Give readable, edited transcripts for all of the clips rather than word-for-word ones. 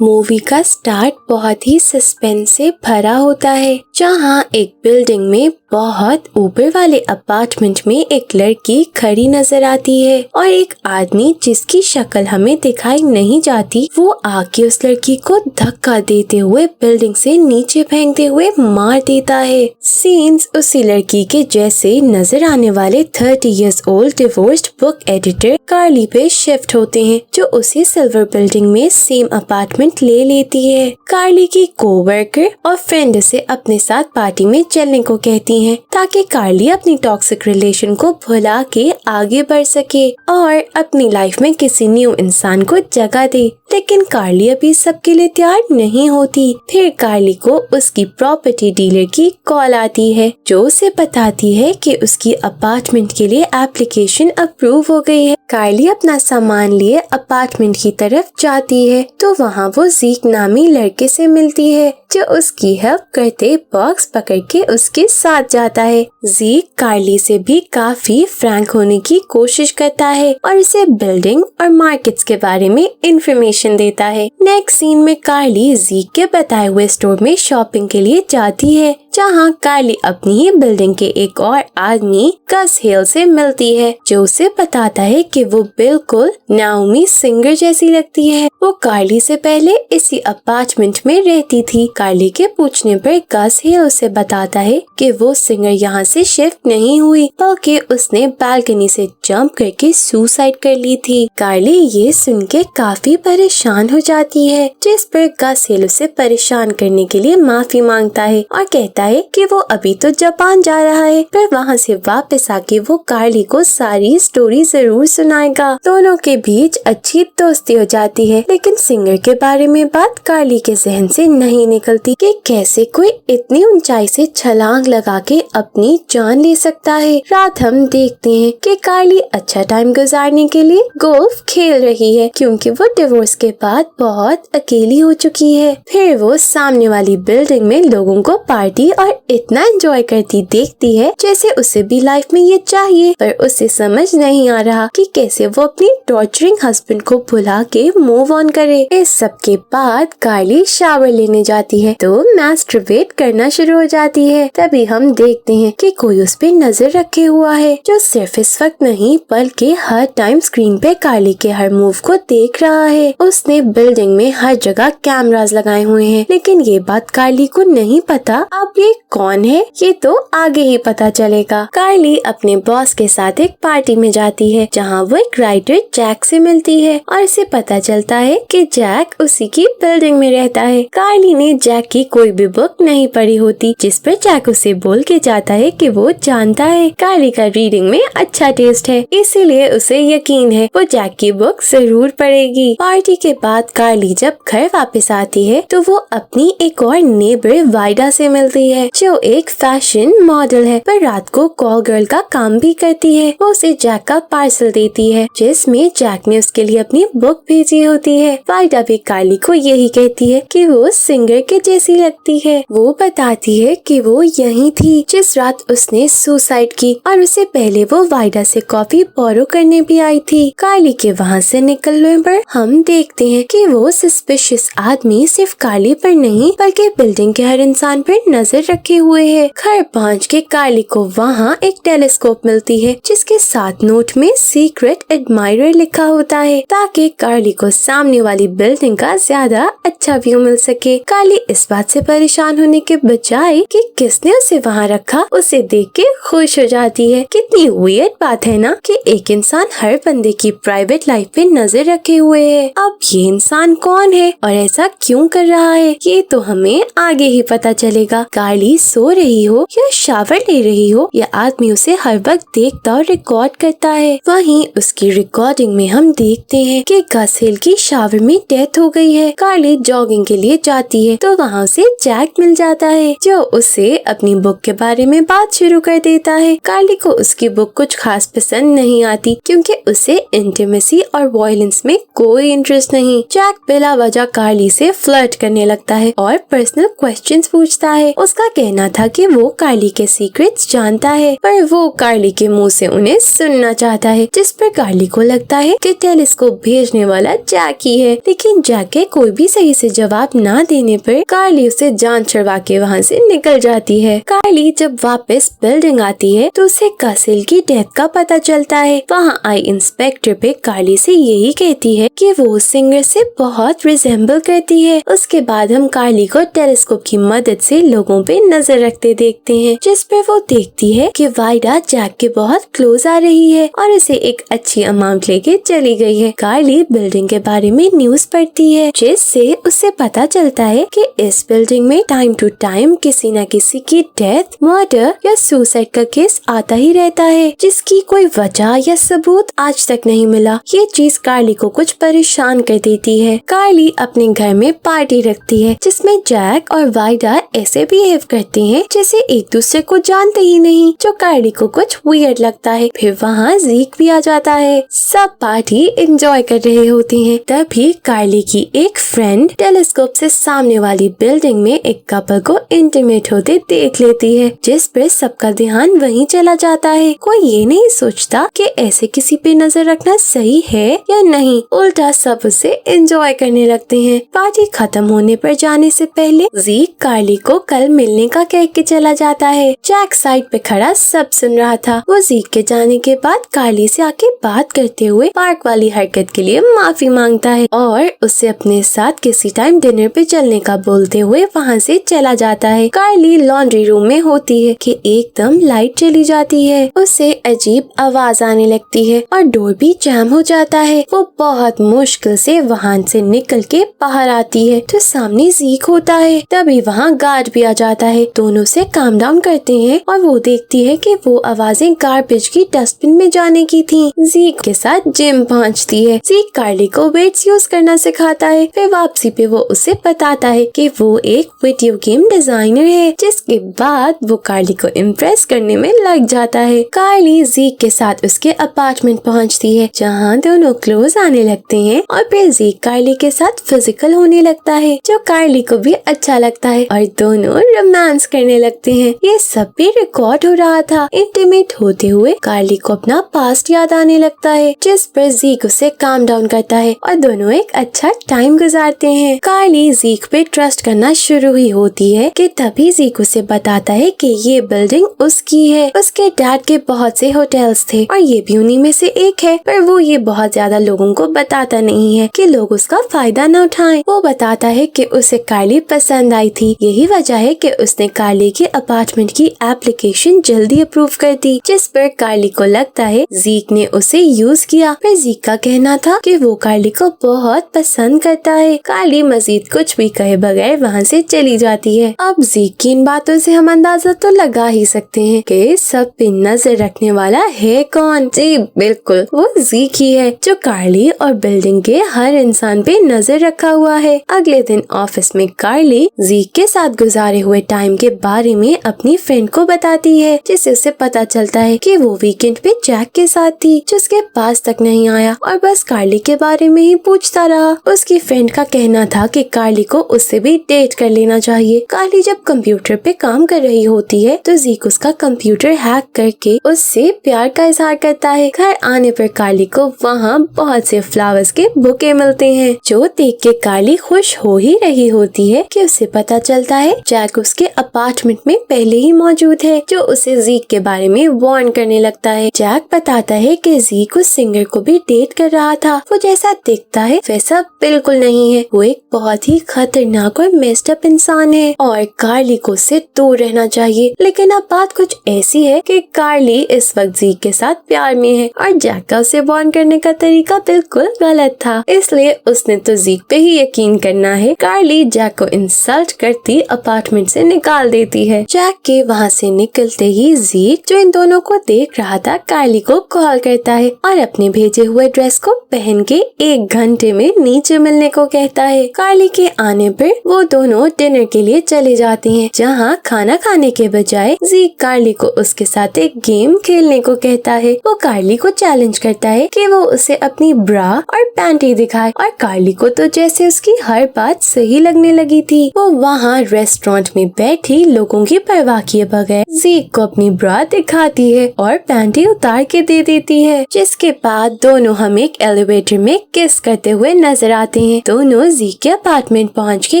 Movie का start बहुत ही suspense से भरा होता है, जहां एक बिल्डिंग में बहुत ऊपर वाले अपार्टमेंट में एक लड़की खड़ी नजर आती है और एक आदमी जिसकी शक्ल हमें दिखाई नहीं जाती वो आके उस लड़की को धक्का देते हुए बिल्डिंग से नीचे फेंकते हुए मार देता है। सीन्स उसी लड़की के जैसे नजर आने वाले 30 years old divorced book editor Carly पे शिफ्ट होते हैं, जो उसी सिल्वर बिल्डिंग में सेम अपार्टमेंट ले लेती है। कार्ली की कोवर्कर और फ्रेंड उसे अपने साथ पार्टी में चलने को कहती हैं ताकि कार्ली अपनी टॉक्सिक रिलेशन को भुला के आगे बढ़ सके और अपनी लाइफ में किसी न्यू इंसान को जगह दे। लेकिन कार्ली अभी सबके लिए तैयार नहीं होती। फिर कार्ली को उसकी प्रॉपर्टी डीलर की कॉल आती है, जो उसे बताती है कि उसकी अपार्टमेंट के लिए एप्लीकेशन अप्रूव हो गई है। कार्ली अपना सामान लिए अपार्टमेंट की तरफ जाती है तो वहाँ वो ज़ीक नामी लड़के से मिलती है, जो उसकी हेल्प करते बॉक्स पकड़ के उसके साथ जाता है। ज़ीक कार्ली से भी काफी फ्रैंक होने की कोशिश करता है और उसे बिल्डिंग और मार्केट्स के बारे में इंफॉर्मेशन देता है। नेक्स्ट सीन में कार्ली ज़ीक के बताए हुए स्टोर में शॉपिंग के लिए जाती है, जहाँ कार्ली अपनी ही बिल्डिंग के एक और आदमी गस हेल से मिलती है, जो उसे बताता है कि वो बिल्कुल नाओमी सिंगर जैसी लगती है। वो कार्ली से पहले इसी अपार्टमेंट में रहती थी। कार्ली के पूछने पर गस हेल उसे बताता है कि वो सिंगर यहाँ से शिफ्ट नहीं हुई, बल्कि उसने बालकनी से जंप करके सुसाइड कर ली थी। कार्ली ये सुन के काफी परेशान हो जाती है, जिस पर गस हेल उसे परेशान करने के लिए माफी मांगता है और कहता है कि वो अभी तो जापान जा रहा है, पर वहाँ से वापस आके वो कार्ली को सारी स्टोरी जरूर सुनाएगा। दोनों के बीच अच्छी दोस्ती हो जाती है, लेकिन सिंगर के बारे में बात कार्ली के जहन से नहीं निकलती कि कैसे कोई इतनी ऊंचाई से छलांग लगा के अपनी जान ले सकता है। रात हम देखते हैं कि कार्ली अच्छा टाइम गुजारने के लिए गोल्फ खेल रही है, क्योंकि वो डिवोर्स के बाद बहुत अकेली हो चुकी है। फिर वो सामने वाली बिल्डिंग में लोगों को पार्टी और इतना एंजॉय करती देखती है जैसे उसे भी लाइफ में ये चाहिए, पर उसे समझ नहीं आ रहा कि कैसे वो अपनी टॉर्चरिंग हस्बैंड को भुला के मूव ऑन करे। इस सब के बाद कार्ली शावर लेने जाती है तो मैस्टरबेट करना शुरू हो जाती है। तभी हम देखते हैं कि कोई उस पे नजर रखे हुआ है, जो सिर्फ इस वक्त नहीं बल्कि हर टाइम स्क्रीन पे कार्ली के हर मूव को देख रहा है। उसने बिल्डिंग में हर जगह कैमरास लगाए हुए हैं, लेकिन ये बात कार्ली को नहीं पता। अब ये कौन है ये तो आगे ही पता चलेगा। कार्ली अपने बॉस के साथ एक पार्टी में जाती है, जहाँ वो एक राइटर जैक से मिलती है और इसे पता चलता है कि जैक उसी की बिल्डिंग में रहता है। कार्ली ने जैक की कोई भी बुक नहीं पढ़ी होती, जिस पर जैक उसे बोल के जाता है कि वो जानता है कार्ली का रीडिंग में अच्छा टेस्ट है, इसीलिए उसे यकीन है वो जैक की बुक जरूर पढ़ेगी। पार्टी के बाद कार्ली जब घर वापस आती है तो वो अपनी एक और नेबर वाइडा से मिलती है, जो एक फैशन मॉडल है, पर रात को कॉल गर्ल का काम भी करती है। वो उसे जैक का पार्सल देती है, जिसमें जैक ने उसके लिए अपनी बुक भेजी होती है। वाइडा भी कार्ली को यही कहती है कि वो सिंगर के जैसी लगती है। वो बताती है कि वो यही थी जिस रात उसने सुसाइड की, और उससे पहले वो वाइडा से कॉफी बोरो करने भी आई थी। कार्ली के वहाँ से निकलने पर हम देखते हैं कि वो सस्पिशियस आदमी सिर्फ कार्ली पर नहीं बल्कि बिल्डिंग के हर इंसान पर नजर रखे हुए है। घर पहुँच के कार्ली को वहाँ एक टेलीस्कोप मिलती है, जिसके साथ नोट में सीक्रेट एडमायरर लिखा होता है, ताकि कार्ली को सामने वाली बिल्डिंग का ज्यादा अच्छा व्यू मिल सके। कार्ली इस बात से परेशान होने के बजाय कि किसने उसे वहाँ रखा, उसे देख के खुश हो जाती है। कितनी वियर्ड बात है ना कि एक इंसान हर बंदे की प्राइवेट लाइफ पे नजर रखे हुए है। अब ये इंसान कौन है और ऐसा क्यों कर रहा है, ये तो हमें आगे ही पता चलेगा। कार्ली सो रही हो या शावर ले रही हो, या आदमी उसे हर वक्त देखता और रिकॉर्ड करता है। वहीं उसकी रिकॉर्डिंग में हम देखते हैं कि गस हिल की शावर में डेथ हो गई है। कार्ली जॉगिंग के लिए जाती है तो वहाँ उसे जैक मिल जाता है, जो उसे अपनी बुक के बारे में बात शुरू कर देता है। कार्ली को उसकी बुक कुछ खास पसंद नहीं आती, क्योंकि उसे इंटीमेसी और वायलेंस में कोई इंटरेस्ट नहीं। जैक बिला वजह कार्ली से फ्लर्ट करने लगता है और पर्सनल क्वेश्चंस पूछता है। उसका उसका कहना था कि वो कार्ली के सीक्रेट्स जानता है, पर वो कार्ली के मुंह से उन्हें सुनना चाहता है, जिस पर कार्ली को लगता है कि टेलीस्कोप भेजने वाला जैक ही है। लेकिन जैक के कोई भी सही से जवाब ना देने पर कार्ली उसे जान छुड़वा के वहाँ से निकल जाती है। कार्ली जब वापस बिल्डिंग आती है तो उसे कासिल की डेथ का पता चलता है। वहाँ आई इंस्पेक्टर पे कार्ली से यही कहती है कि वो सिंगर से बहुत रिजेंबल करती है। उसके बाद हम कार्ली को टेलीस्कोप की मदद से लोगों पे नजर रखते देखते हैं, जिस पर वो देखती है कि वाइडा जैक के बहुत क्लोज आ रही है और उसे एक अच्छी अमाउंट लेके चली गई है। कार्ली बिल्डिंग के बारे में न्यूज पढ़ती है, जिससे उसे पता चलता है कि इस बिल्डिंग में टाइम टू टाइम किसी न किसी की डेथ, मर्डर या सुसाइड का केस आता ही रहता है, जिसकी कोई वजह या सबूत आज तक नहीं मिला। ये चीज कार्ली को कुछ परेशान कर देती है। कार्ली अपने घर में पार्टी रखती है, जिसमें जैक और वाइडा ऐसे बिहेव करते हैं जैसे एक दूसरे को जानते ही नहीं, जो कार्ली को कुछ वियर्ड लगता है। फिर वहाँ ज़ीक भी आ जाता है। सब पार्टी एंजॉय कर रहे होते हैं। तभी कार्ली की एक फ्रेंड टेलीस्कोप से सामने वाली बिल्डिंग में एक कपल को इंटीमेट होते देख लेती है, जिस पर सबका ध्यान वहीं चला जाता है। कोई ये नहीं सोचता कि ऐसे किसी पे नजर रखना सही है या नहीं, उल्टा सब उसे एंजॉय करने लगते हैं। पार्टी खत्म होने पर जाने से पहले ज़ीक कार्ली को कल मिलने का कह के चला जाता है। जैक साइड पे खड़ा सब सुन रहा था। वो ज़ीक के जाने के बाद कार्ली से आके बात करते हुए पार्क वाली हरकत के लिए माफी मांगता है और उससे अपने साथ किसी टाइम डिनर पे चलने का बोलते हुए वहाँ से चला जाता है। कार्ली लॉन्ड्री रूम में होती है कि एकदम लाइट चली जाती है। उसे अजीब आवाज आने लगती है और डोर भी जैम हो जाता है। वो बहुत मुश्किल से वहाँ से निकल के बाहर आती है तो सामने ज़ीक होता है। तभी वहाँ गार्ड भी आ जाता है। दोनों से काम डाउन करते हैं और वो देखती है कि वो आवाजें गार्बेज की डस्टबिन में जाने की थी। ज़ीक के साथ जिम पहुँचती है। ज़ीक कार्ली को वेट्स यूज करना सिखाता है। फिर वापसी पे वो उसे बताता है कि वो एक वीडियो गेम डिजाइनर है, जिसके बाद वो कार्ली को इम्प्रेस करने में लग जाता है। कार्ली ज़ीक के साथ उसके अपार्टमेंट पहुँचती है, जहाँ दोनों क्लोज आने लगते हैं और फिर ज़ीक कार्ली के साथ फिजिकल होने लगता है, जो कार्ली को भी अच्छा लगता है और दोनों रोमांस करने लगते हैं। ये सब भी रिकॉर्ड हो रहा था। इंटीमेट होते हुए कार्ली को अपना पास्ट याद आने लगता है, जिस पर ज़ीक उसे काम डाउन करता है और दोनों एक अच्छा टाइम गुजारते हैं। कार्ली ज़ीक पे ट्रस्ट करना शुरू ही होती है कि तभी ज़ीक उसे बताता है कि ये बिल्डिंग उसकी है। उसके डैड के बहुत से होटल्स थे और ये भी उन्हीं में से एक है, पर वो ये बहुत ज्यादा लोगों को बताता नहीं है कि लोग उसका फायदा न उठाएं। वो बताता है कि उसे कार्ली पसंद आई थी, यही वजह है कि उसने कार्ली के अपार्टमेंट की एप्लीकेशन जल्दी अप्रूव कर दी, जिस पर कार्ली को लगता है ज़ीक ने उसे यूज किया। पर ज़ीक का कहना था कि वो कार्ली को बहुत पसंद करता है। कार्ली मजीद कुछ भी कहे बगैर वहाँ से चली जाती है। अब ज़ीक की इन बातों से हम अंदाजा तो लगा ही सकते हैं कि सब पे नजर रखने वाला है कौन। जी बिल्कुल, वो ज़ीक ही है, जो कार्ली और बिल्डिंग के हर इंसान पे नजर रखा हुआ है। अगले दिन ऑफिस में कार्ली ज़ीक के साथ गुजारे हुए टाइम के बारे में अपनी फ्रेंड को बताती है, जिससे उसे पता चलता है कि वो वीकेंड पे जैक के साथ थी, जो उसके पास तक नहीं आया और बस कार्ली के बारे में ही पूछता रहा। उसकी फ्रेंड का कहना था कि कार्ली को उससे भी डेट कर लेना चाहिए। कार्ली जब कंप्यूटर पे काम कर रही होती है तो ज़ीक उसका कंप्यूटर हैक करके उससे प्यार का इजहार करता है। घर आने पर कार्ली को वहाँ बहुत से फ्लावर्स के बुके मिलते हैं, जो देख के कार्ली खुश हो ही रही होती है कि उसे पता चलता है जैक उसके अपार्टमेंट में पहले ही मौजूद है, जो उसे ज़ीक के बारे में वार्न करने लगता है। जैक बताता है कि ज़ीक उस सिंगर को भी डेट कर रहा था। वो जैसा दिखता है वैसा बिल्कुल नहीं है। वो एक बहुत ही खतरनाक और मेस्ड अप इंसान है और कार्ली को उससे दूर रहना चाहिए। लेकिन अब बात कुछ ऐसी है कि कार्ली इस वक्त ज़ीक के साथ प्यार में है और जैक का उसे वार्न करने का तरीका बिल्कुल गलत था, इसलिए उसने तो ज़ीक पे ही यकीन करना है। कार्ली जैक को इंसल्ट करती अपार्टमेंट से निकाल देती है। जैक के वहाँ से निकलते ही ज़ीक, जो इन दोनों को देख रहा था, कार्ली को कॉल करता है और अपने भेजे हुए ड्रेस को पहन के 1 घंटे में नीचे मिलने को कहता है। कार्ली के आने पर वो दोनों डिनर के लिए चले जाते हैं, जहाँ खाना खाने के बजाय ज़ीक कार्ली को उसके साथ एक गेम खेलने को कहता है। वो कार्ली को चैलेंज करता है कि वो उसे अपनी ब्रा और पैंटी दिखाए और कार्ली को तो जैसे उसकी हर बात सही लगने लगी थी। वो वहाँ रेस्टोरेंट में बैठी लोगों की परवाह किए बगैर जीक को अपनी ब्रा दिखाती है और पैंटी उतार के दे देती है, जिसके बाद दोनों हम एक एलिवेटर में किस करते हुए नजर आते हैं। दोनों जीक के अपार्टमेंट पहुँच के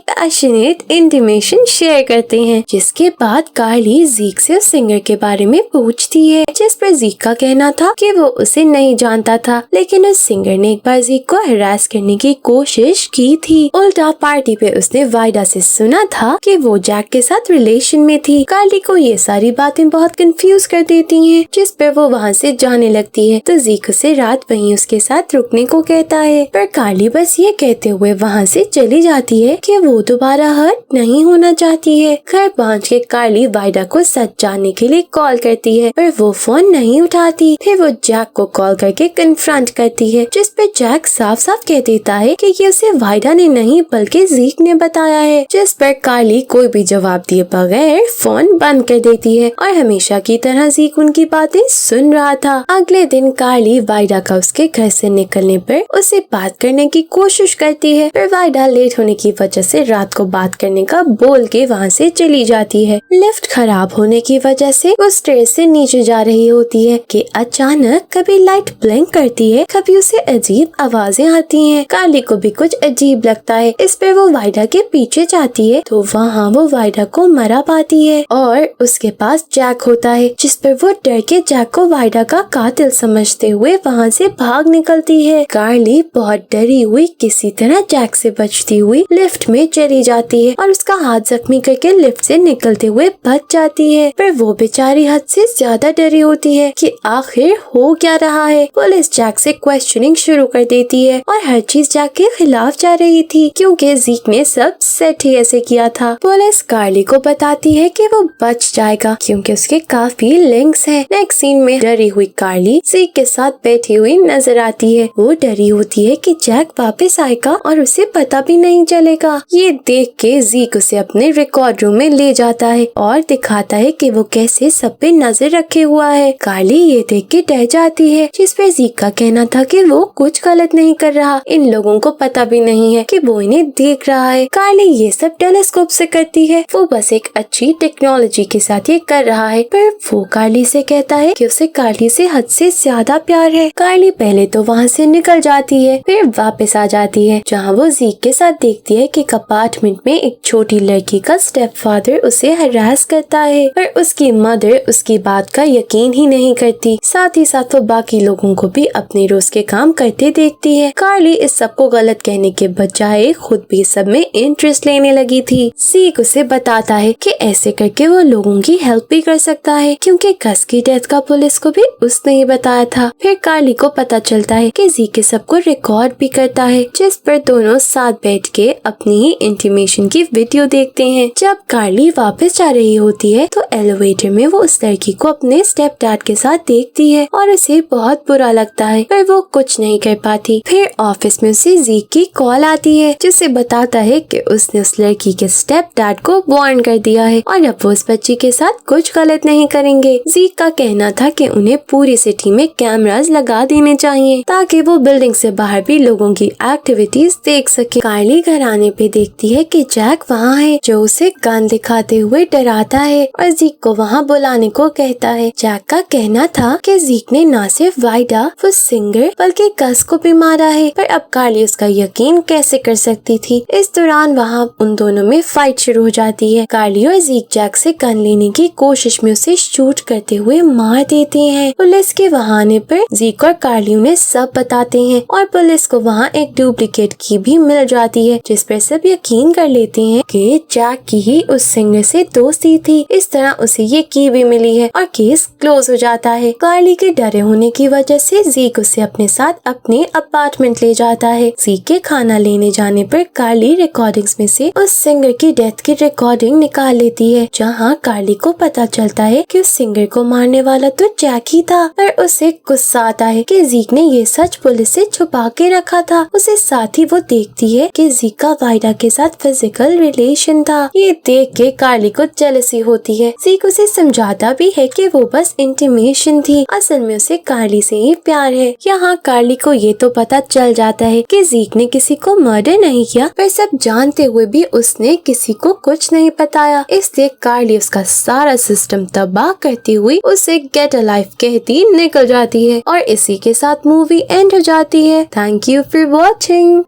पैशनेट इंटीमेशन शेयर करते हैं, जिसके बाद कार्ली जीक से उस सिंगर के बारे में पूछती है, जिस पर जीक का कहना था कि वो उसे नहीं जानता था, लेकिन उस सिंगर ने एक बार जीक को हरास करने की कोशिश की थी। उल्टा पार्टी पे उसने वाइडा से सुना था कि वो जैक के साथ रिलेशन में थी। कार्ली को ये सारी बातें बहुत कंफ्यूज कर देती हैं, जिस पे वो वहाँ से जाने लगती है, तो जीक उसे रात वहीं उसके साथ रुकने को कहता है, पर कार्ली बस ये कहते हुए वहाँ से चली जाती है कि वो दोबारा हर्ट नहीं होना चाहती है। घर पहुँच के कार्ली वाइडा को सच जानने के लिए कॉल करती है, पर वो फोन नहीं उठाती। फिर वो जैक को कॉल करके कन्फ्रंट करती है, जिस पे जैक साफ साफ कह देता है कि ये उसे वाइडा ने नहीं बल्कि जीक ने बताया है, जिस पर कार्ली कोई भी जवाब दिए बगैर फोन बंद कर देती है और हमेशा की तरह जीक उनकी बातें सुन रहा था। अगले दिन कार्ली वाइडा का उसके घर से निकलने पर उसे बात करने की कोशिश करती है, पर वाइडा लेट होने की वजह से रात को बात करने का बोल के वहाँ से चली जाती है। लिफ्ट खराब होने की वजह से वो स्टेयर्स से नीचे जा रही होती है कि अचानक कभी लाइट ब्लिंक करती है, कभी उसे अजीब आवाजें आती हैं। कार्ली को भी कुछ अजीब लगता है, इस पर वो वाइडा के पीछे जाती है तो वहाँ वो वाइडा को मरा पाती है और उसके पास जैक होता है, जिस पर वो डर के जैक को वाइडा का कातिल समझते हुए वहाँ से भाग निकलती है। कार्ली बहुत डरी हुई किसी तरह जैक से बचती हुई लिफ्ट में चली जाती है और उसका हाथ जख्मी करके लिफ्ट से निकलते हुए बच जाती है, पर वो बेचारी हद से ज्यादा डरी होती है कि आखिर हो क्या रहा है। पुलिस जैक से क्वेश्चनिंग शुरू कर देती है और हर चीज जैक के खिलाफ जा रही थी, क्योंकि जीक ने सब सेट ही ऐसे किया था। पुलिस कार्ली को बताती है कि वो बच जाएगा क्योंकि उसके काफी लिंक्स हैं। नेक्स्ट सीन में डरी हुई कार्ली जीक के साथ बैठी हुई नजर आती है। वो डरी होती है कि जैक वापस आएगा और उसे पता भी नहीं चलेगा। ये देख के जीक उसे अपने रिकॉर्ड रूम में ले जाता है और दिखाता है कि वो कैसे सब पे नजर रखे हुआ है। कार्ली ये देख के डर जाती है, जिस पर जीक का कहना था कि वो कुछ गलत नहीं कर रहा, इन लोगों को पता भी नहीं है कि वो इन्हें देख रहा है। कार्ली ये सब टेलीस्कोप से करती है, वो बस एक अच्छी टेक्नोलॉजी के साथ ये कर रहा है, पर वो कार्ली से कहता है कि उसे कार्ली से हद से ज्यादा प्यार है। कार्ली पहले तो वहाँ से निकल जाती है, फिर वापस आ जाती है, जहाँ वो जीक के साथ देखती है कि अपार्टमेंट में एक छोटी लड़की का स्टेप फादर उसे हरास करता है, पर उसकी मदर उसकी बात का यकीन ही नहीं करती। साथ ही साथ वो बाकी लोगों को भी अपने रोज के काम करते देखती है। कार्ली इस सब को गलत कहने के बजाय खुद भी सब में इंटरेस्ट लेने लगी थी। जीक उसे बताता है कि ऐसे करके वो लोगों की हेल्प भी कर सकता है, क्योंकि गस की डेथ का पुलिस को भी उसने ही बताया था। फिर कार्ली को पता चलता है कि जीक सबको रिकॉर्ड भी करता है, जिस पर दोनों साथ बैठ के अपनी ही इंटीमेशन की वीडियो देखते हैं। जब कार्ली वापस जा रही होती है तो एलिवेटर में वो उस लड़की को अपने स्टेप डैड के साथ देखती है और उसे बहुत बुरा लगता है, पर वो कुछ नहीं कर पाती। फिर ऑफिस में उसे जीक की कॉल आती है, जिसे बताता है कि उसने उस लड़की के स्टेप डैड को वार्न कर दिया है और अब वो उस बच्ची के साथ कुछ गलत नहीं करेंगे। जीक का कहना था कि उन्हें पूरी सिटी में कैमरास लगा देने चाहिए ताकि वो बिल्डिंग से बाहर भी लोगों की एक्टिविटीज देख सके। कार्ली घर आने पे देखती है कि जैक वहाँ है, जो उसे गन दिखाते हुए डराता है और जीक को वहाँ बुलाने को कहता है। जैक का कहना था कि जीक ने न सिर्फ वाइडा वो सिंगर बल्कि गस को भी मारा है, पर अब कार्ली उसका यकीन कैसे कर सकती थी। इस दौरान वहाँ उन दोनों में फाइट शुरू हो जाती है। कार्ली और जीक जैक से गन लेने की कोशिश में उसे शूट करते हुए मार देते हैं। पुलिस के वहाँ आने पर जीक और कार्ली उन्हें सब बताते हैं और पुलिस को वहाँ एक डुप्लीकेट की भी मिल जाती है, जिस पर सब यकीन कर लेते हैं कि जैक की ही उस सिंगर से दोस्ती थी। इस तरह उसे ये की भी मिली है और केस क्लोज हो जाता है। कार्ली के डरे होने की वजह से जीक उसे अपने साथ अपने अपार्टमेंट ले जाता है। जीक के खाना लेने जाने पर कार्ली रिकॉर्डिंग्स में से उस सिंगर की डेथ की रिकॉर्डिंग निकाल लेती है, जहाँ कार्ली को पता चलता है कि उस सिंगर को मारने वाला तो जैक ही था, पर उसे गुस्सा आता है कि जीक ने ये सच पुलिस से छुपा के रखा था। उसे साथ ही वो देखती है कि जीक का वाइडा के साथ फिजिकल रिलेशन था। ये देख के कार्ली को जेलसी होती है। जीक उसे समझाता भी है कि वो बस इंटीमेशन थी, असल में उसे कार्ली से ही प्यार है। यहाँ कार्ली को ये तो पता चल जाता है कि जीक ने किसी को मर्डर नहीं किया, पर सब जानते हुए भी उसने किसी को कुछ नहीं बताया, इसलिए कार्ली उसका सारा सिस्टम तबाह करती हुई उसे गेट अ लाइफ कहती निकल जाती है और इसी के साथ मूवी एंड हो जाती है। Thank you for watching.